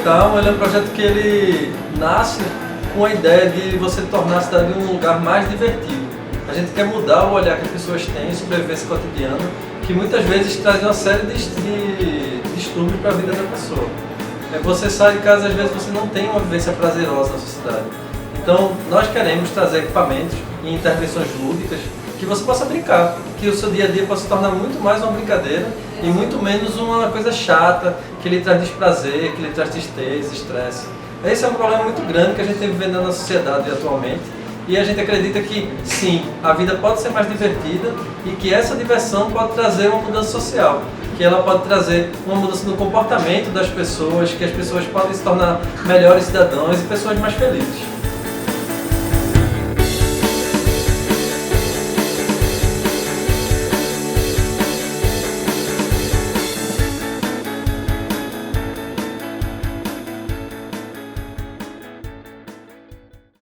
Ambiental ele é um projeto que ele nasce com a ideia de você tornar a cidade um lugar mais divertido. A gente quer mudar o olhar que as pessoas têm sobre a vivência cotidiana, que muitas vezes traz uma série de distúrbios para a vida da pessoa. Você sai de casa, às vezes você não tem uma vivência prazerosa na sua cidade. Então, nós queremos trazer equipamentos e intervenções lúdicas que você possa brincar, que o seu dia a dia possa se tornar muito mais uma brincadeira e muito menos uma coisa chata, que lhe traz desprazer, que lhe traz tristeza, estresse. Esse é um problema muito grande que a gente tem vivendo na sociedade atualmente e a gente acredita que, sim, a vida pode ser mais divertida e que essa diversão pode trazer uma mudança social, que ela pode trazer uma mudança no comportamento das pessoas, que as pessoas podem se tornar melhores cidadãos e pessoas mais felizes.